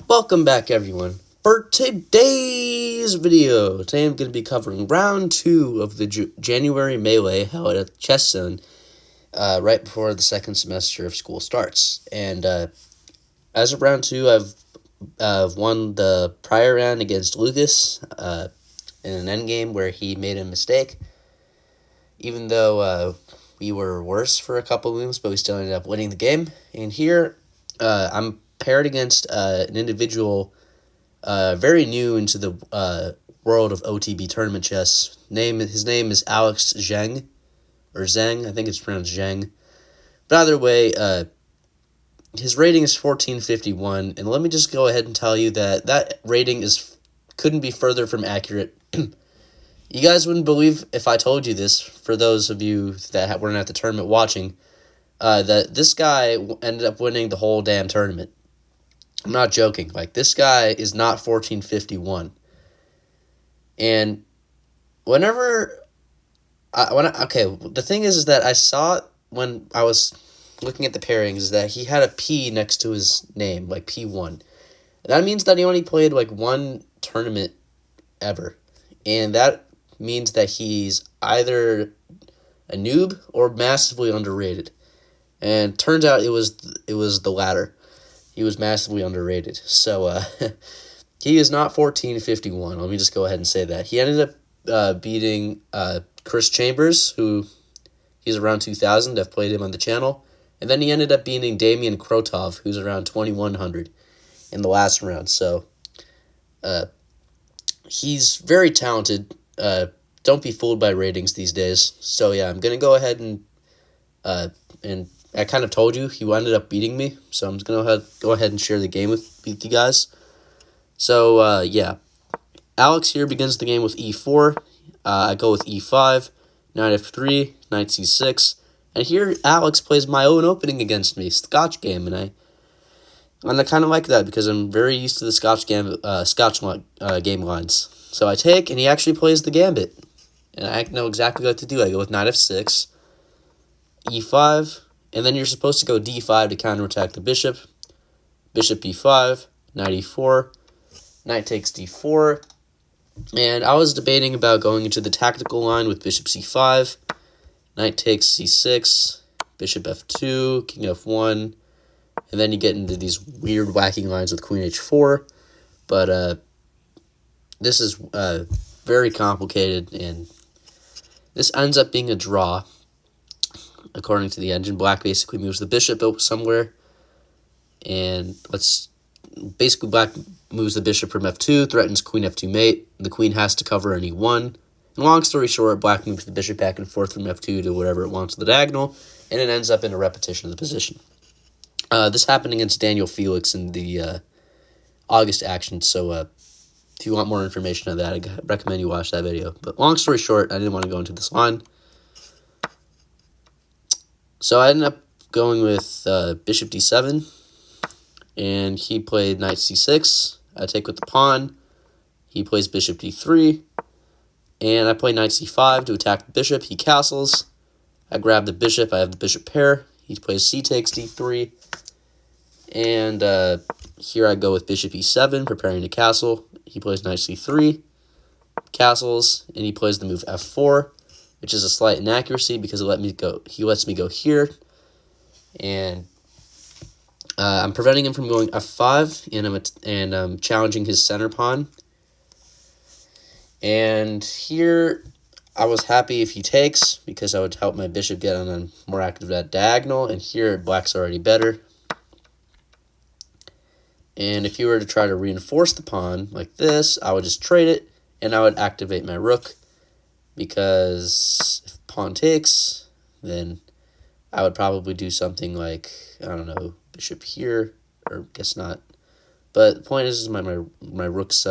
Welcome back, everyone. For today's video, today I'm going to be covering round 2 of the January Melee held at Chess Zone right before the second semester of school starts. And as of round 2, I've won the prior round against Lucas in an endgame where he made a mistake. Even though we were worse for a couple of moves, but we still ended up winning the game. And here, I'm paired against an individual very new into the world of OTB tournament chess. His name is Alex Zheng, or Zheng, I think it's pronounced Zheng. But either way, his rating is 1451, and let me just go ahead and tell you that rating couldn't be further from accurate. You guys wouldn't believe if I told you this, for those of you that weren't at the tournament watching, that this guy ended up winning the whole damn tournament. I'm not joking. Like, this guy is not 1451. And the thing is that I saw it when I was looking at the pairings, is that he had a P next to his name, like P1. That means that he only played like one tournament ever. And that means that he's either a noob or massively underrated. And turns out it was the latter. He was massively underrated. So he is not 1451. Let me just go ahead and say that. He ended up beating Chris Chambers, who he's around 2000. I've played him on the channel. And then he ended up beating Damian Krotov, who's around 2100 in the last round. So he's very talented. Don't be fooled by ratings these days. So yeah, I'm going to go ahead and I kind of told you he ended up beating me, so I'm just going to go ahead and share the game with you guys. So, yeah. Alex here begins the game with e4. I go with e5, knight f3, knight c6. And here Alex plays my own opening against me, Scotch game, and I kind of like that because I'm very used to the Scotch game lines. So I take, and he actually plays the gambit. And I know exactly what to do. I go with knight f6, e5, and then you're supposed to go d5 to counterattack the bishop. Bishop e5, knight e4, knight takes d4. And I was debating about going into the tactical line with bishop c5, knight takes c6, bishop f2, king f1, and then you get into these weird wacky lines with queen h4. But this is very complicated, and this ends up being a draw. According to the engine, black basically moves the bishop somewhere, and black moves the bishop from f2, threatens queen f2 mate. The queen has to cover an e1. And long story short, black moves the bishop back and forth from f2 to whatever it wants on the diagonal, and it ends up in a repetition of the position. This happened against Daniel Felix in the August action, so if you want more information on that, I recommend you watch that video. But long story short, I didn't want to go into this line. So I ended up going with bishop d7, and he played knight c6. I take with the pawn. He plays bishop d3, and I play knight c5 to attack the bishop. He castles. I grab the bishop. I have the bishop pair. He plays c takes d3, and here I go with bishop e7, preparing to castle. He plays knight c3, castles, and he plays the move f4. Which is a slight inaccuracy because he lets me go here. And I'm preventing him from going f5, and I'm challenging his center pawn. And here I was happy if he takes, because I would help my bishop get on a more active diagonal. And here black's already better. And if you were to try to reinforce the pawn like this, I would just trade it, and I would activate my rook. Because if pawn takes, then I would probably do something like, I don't know, bishop here, or guess not. But the point is my rook's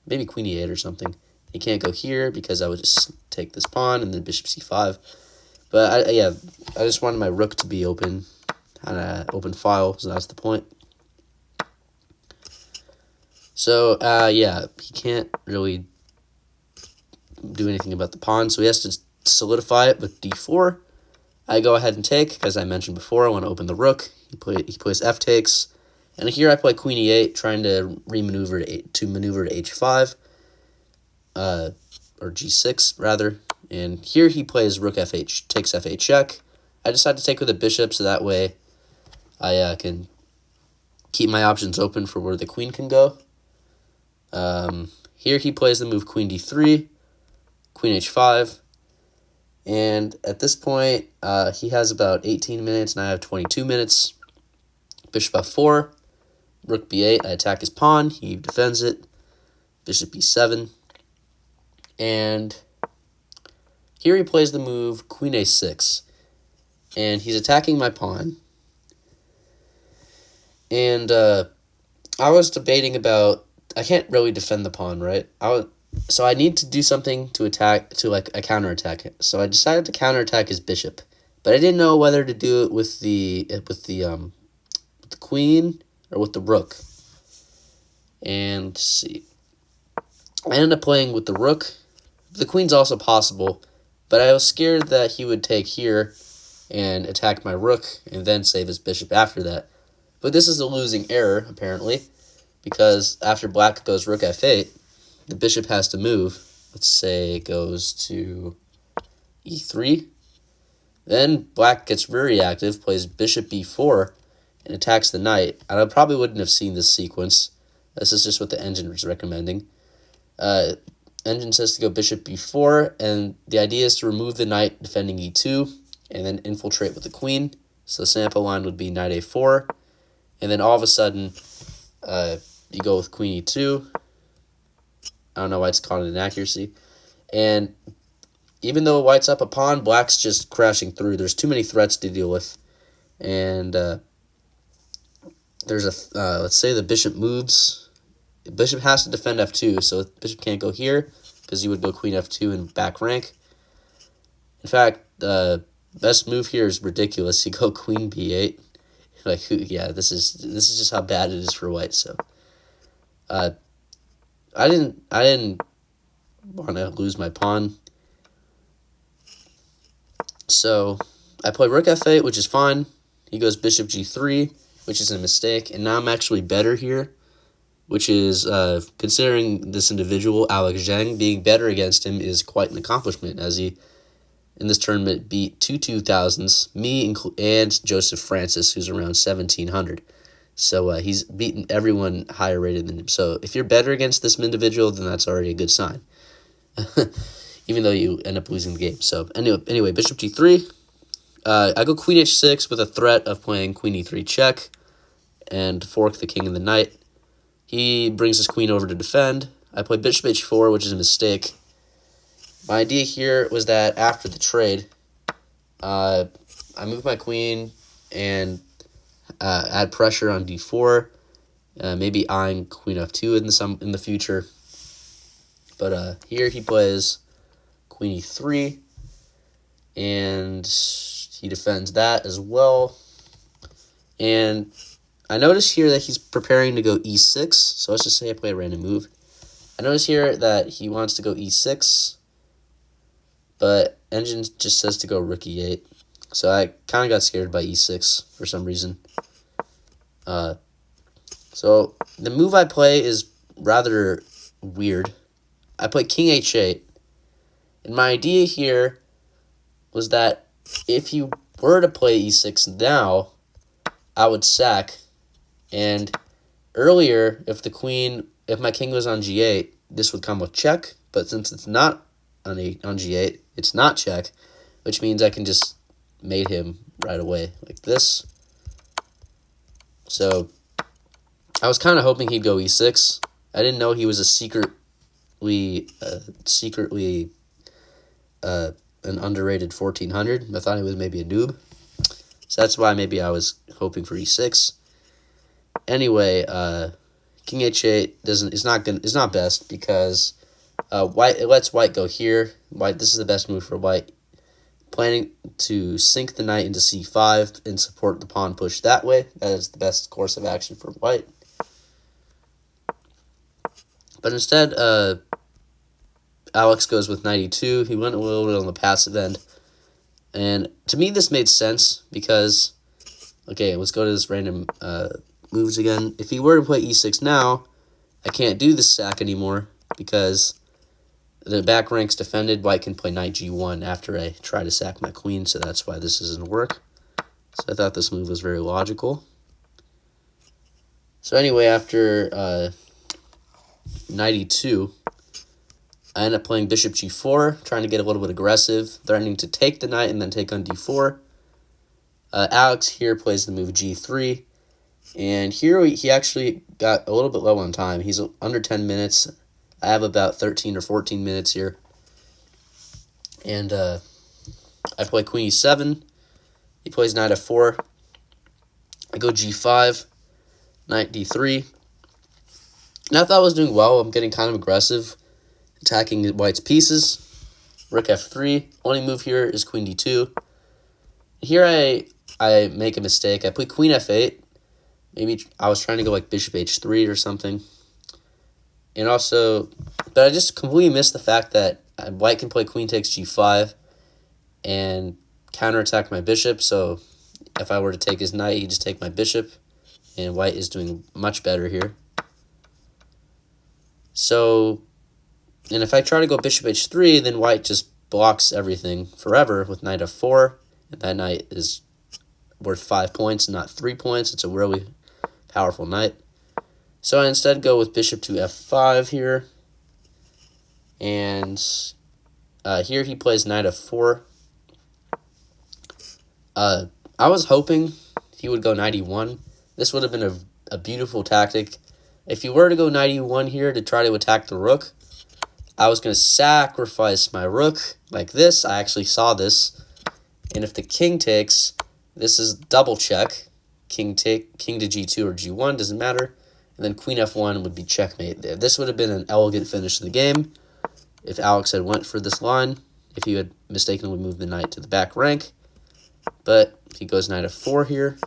maybe queen e8 or something. He can't go here because I would just take this pawn and then bishop c5. But I just wanted my rook to be open, on an open file, so that's the point. So he can't really do anything about the pawn, so he has to solidify it with d4. I go ahead and take, because I mentioned before, I want to open the rook. He plays f takes, And here I play queen e8, trying to maneuver to h5, or g6 rather. And here he plays rook f8, takes f8 check. I decide to take with a bishop, so that way I can keep my options open for where the queen can go. Here he plays the move queen d3, queen h5, and at this point he has about 18 minutes and I have 22 minutes. Bishop f4, rook b8, I attack his pawn, he defends it, bishop b7, and here he plays the move queen a6, and he's attacking my pawn. And I was debating about, I can't really defend the pawn, right? So I need to do something to attack, to like a counterattack it. So I decided to counterattack his bishop, but I didn't know whether to do it with the queen or with the rook. And let's see, I ended up playing with the rook. The queen's also possible, but I was scared that he would take here and attack my rook and then save his bishop after that. But this is a losing error, apparently, because after black goes rook f8, the bishop has to move. Let's say it goes to e3. Then black gets very active, plays bishop b4, and attacks the knight. And I probably wouldn't have seen this sequence. This is just what the engine was recommending. Engine says to go bishop b4, and the idea is to remove the knight defending e2, and then infiltrate with the queen. So the sample line would be knight a4. And then all of a sudden, you go with queen e2. I don't know why it's called an inaccuracy. And even though white's up a pawn, black's just crashing through. There's too many threats to deal with. And there's a, let's say the bishop moves. The bishop has to defend f2, so the bishop can't go here, because he would go queen f2 and back rank. In fact, the best move here is ridiculous. You go queen b8. Like, yeah, this is just how bad it is for white. So, I didn't want to lose my pawn. So I play rook f8, which is fine. He goes bishop g3, which is a mistake, and now I'm actually better here, which is considering this individual Alex Zheng, being better against him is quite an accomplishment, as he in this tournament beat two 2000s, me and Joseph Francis, who's around 1700. So he's beaten everyone higher rated than him. So if you're better against this individual, then that's already a good sign, even though you end up losing the game. So anyway, bishop g3. I go queen h6 with a threat of playing queen e3 check and fork the king and the knight. He brings his queen over to defend. I play bishop h4, which is a mistake. My idea here was that after the trade, I move my queen and add pressure on d4, maybe eyeing queen f2 in the future. But here he plays queen e3, and he defends that as well. And I notice here that he's preparing to go e6, so let's just say I play a random move. I notice here that he wants to go e6, but engine just says to go rook e8. So I kind of got scared by e6 for some reason. So the move I play is rather weird. I play king h8. And my idea here was that if you were to play e6 now, I would sack. And earlier, if my king was on g8, this would come with check. But since it's not on g8, it's not check, which means I can just mate him right away like this. So I was kind of hoping he'd go e6. I didn't know he was a secretly an underrated 1400. I thought he was maybe a noob. So that's why maybe I was hoping for e6. Anyway, king h8 is not best because it lets white go here. This is the best move for white. Planning to sink the knight into c5 and support the pawn push that way. That is the best course of action for white. But instead, Alex goes with knight e2. He went a little bit on the passive end. And to me, this made sense because, okay, let's go to this random moves again. If he were to play e6 now, I can't do the sack anymore because the back rank's defended. White can play knight g1 after I try to sack my queen, so that's why this doesn't work. So I thought this move was very logical. So anyway, after knight e2, I end up playing bishop g4, trying to get a little bit aggressive, threatening to take the knight and then take on d4. Alex here plays the move g3, and here he actually got a little bit low on time. He's under 10 minutes. I have about 13 or 14 minutes here. And I play queen e7. He plays knight f4. I go g5, knight d3. And I thought I was doing well. I'm getting kind of aggressive, attacking white's pieces. Rook f3. Only move here is queen d2. Here I make a mistake. I play queen f8. Maybe I was trying to go like bishop h3 or something. And also, but I just completely missed the fact that white can play queen takes g5 and counterattack my bishop. So if I were to take his knight, he'd just take my bishop. And white is doing much better here. So, and if I try to go bishop h3, then white just blocks everything forever with knight f4. And that knight is worth 5 points, not 3 points. It's a really powerful knight. So I instead go with bishop to f5 here. And here he plays knight f4. I was hoping he would go knight e1. This would have been a beautiful tactic. If you were to go knight e1 here to try to attack the rook, I was going to sacrifice my rook like this. I actually saw this. And if the king takes, this is double check. King to g2 or g1, doesn't matter. And then queen f1 would be checkmate there. This would have been an elegant finish to the game if Alex had went for this line, if he had mistakenly moved the knight to the back rank. But he goes knight f4 here.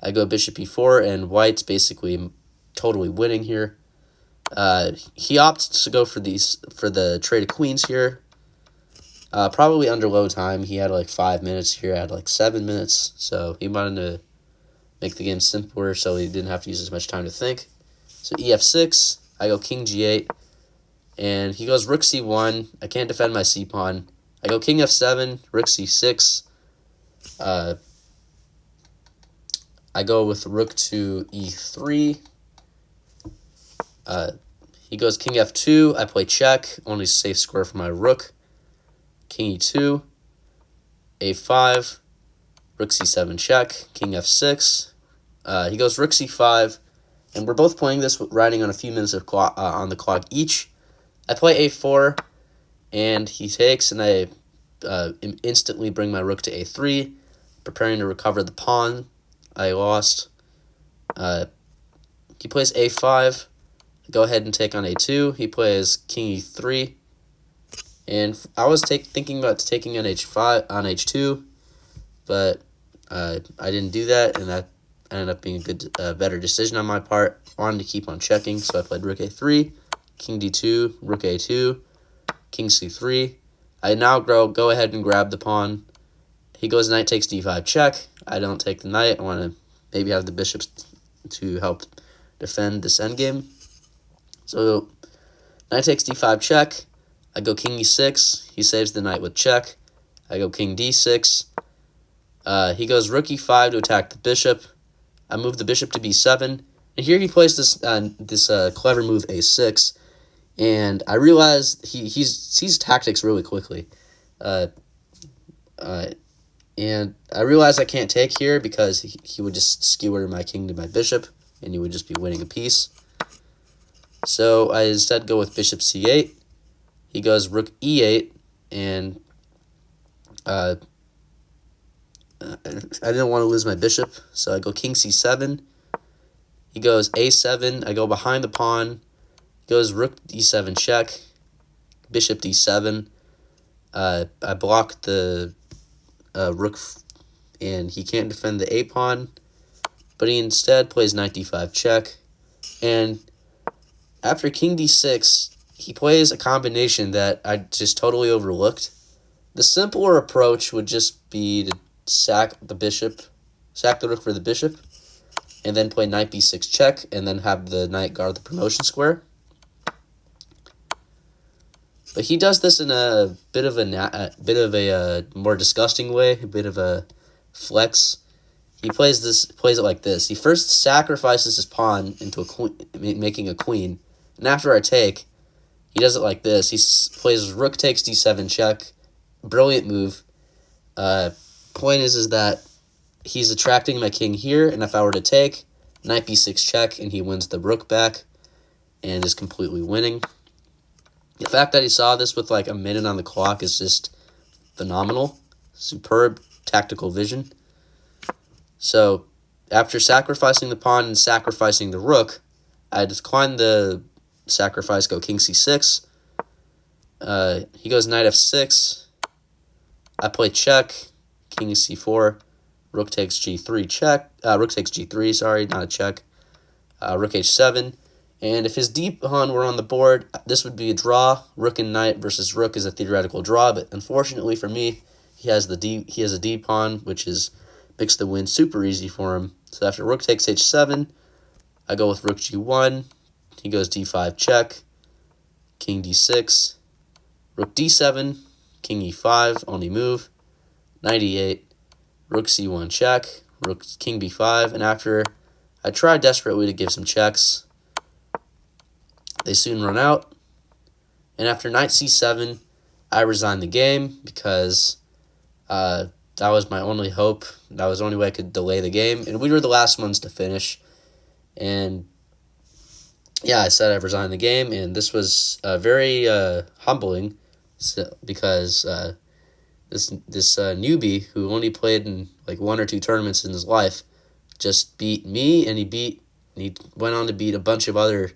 I go bishop e4, and white's basically totally winning here. He opts to go for the trade of queens here. Probably under low time. He had like 5 minutes here. I had like 7 minutes. So he wanted to make the game simpler so he didn't have to use as much time to think. So ef6, I go king g8, and he goes rook c1. I can't defend my c-pawn. I go king f7, rook c6. I go with rook to e3. He goes king f2. I play check, only safe square for my rook. King e2, a5, rook c7 check, king f6. He goes rook c5, and we're both playing this riding on a few minutes of on the clock each. I play a4, and he takes, and I instantly bring my rook to a3, preparing to recover the pawn. I lost. He plays a5. I go ahead and take on a2. He plays king e3. And I was thinking about taking on h2, but I didn't do that, and that ended up being a good, better decision on my part. I wanted to keep on checking, so I played rook a3, king d2, rook a2, king c3. I now go ahead and grab the pawn. He goes knight takes d5 check. I don't take the knight. I want to maybe have the bishops to help defend this endgame. So knight takes d5 check. I go king e6. He saves the knight with check. I go king d6. He goes rook e5 to attack the bishop. I move the bishop to b7. And here he plays this clever move a6. And I realized he sees tactics really quickly. And I realized I can't take here because he would just skewer my king to my bishop. And he would just be winning a piece. So I instead go with bishop c8. He goes rook e8, and I didn't want to lose my bishop, so I go king c7. He goes a7. I go behind the pawn. He goes rook d7 check, bishop d7. I block the rook, and he can't defend the a-pawn, but he instead plays knight d5 check. And after king d6, he plays a combination that I just totally overlooked. The simpler approach would just be to sack the rook for the bishop. and then play knight b6 check, and then have the knight guard the promotion square. But he does this in a bit of a more disgusting way, a bit of a flex. He plays it like this. He first sacrifices his pawn into a queen, making a queen, and after I take, he does it like this. He plays rook takes d7 check. Brilliant move. Point is that he's attracting my king here, and if I were to take, knight b6 check, and he wins the rook back, and is completely winning. The fact that he saw this with like a minute on the clock is just phenomenal. Superb tactical vision. So, after sacrificing the pawn and sacrificing the rook, I decline the sacrifice, go king c6. He goes knight f6. I play check, king c4, rook takes g3 check, rook takes g3, sorry, not a check, rook h7. And if his d pawn were on the board, this would be a draw. Rook and knight versus rook is a theoretical draw, but unfortunately for me, he has a d pawn, which makes the win super easy for him. So after rook takes h7, I go with rook g1. He goes d5 check, king d6, rook d7, king e5, only move, knight e8, rook c1 check, king b5, and after I try desperately to give some checks, they soon run out. And after knight c7, I resign the game because that was my only hope. That was the only way I could delay the game. And we were the last ones to finish. And yeah, I said I resigned the game. And this was very humbling because this newbie who only played in like 1 or 2 tournaments in his life just beat me. And he went on to beat a bunch of other.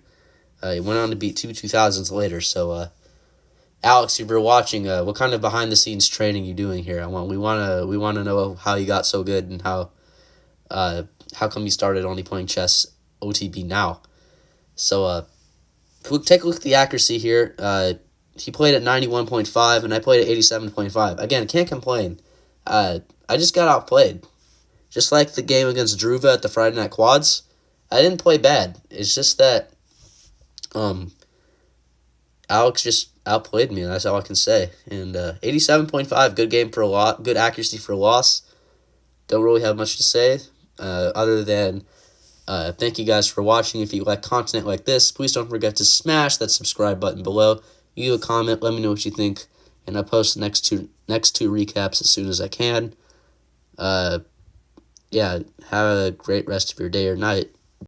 He went on to beat 2000s later. So, Alex, if you're watching, what kind of behind-the-scenes training you doing here? We wanna know how you got so good and how come you started only playing chess OTB now. So, if we take a look at the accuracy here, he played at 91.5 and I played at 87.5. Again, can't complain. I just got outplayed. Just like the game against Druva at the Friday Night Quads, I didn't play bad. It's just that Alex just outplayed me, and that's all I can say. And 87.5, good game for a lot, good accuracy for a loss. Don't really have much to say, other than thank you guys for watching. If you like content like this, please don't forget to smash that subscribe button below. Leave a comment, let me know what you think, and I'll post the next two recaps as soon as I can. Yeah, have a great rest of your day or night.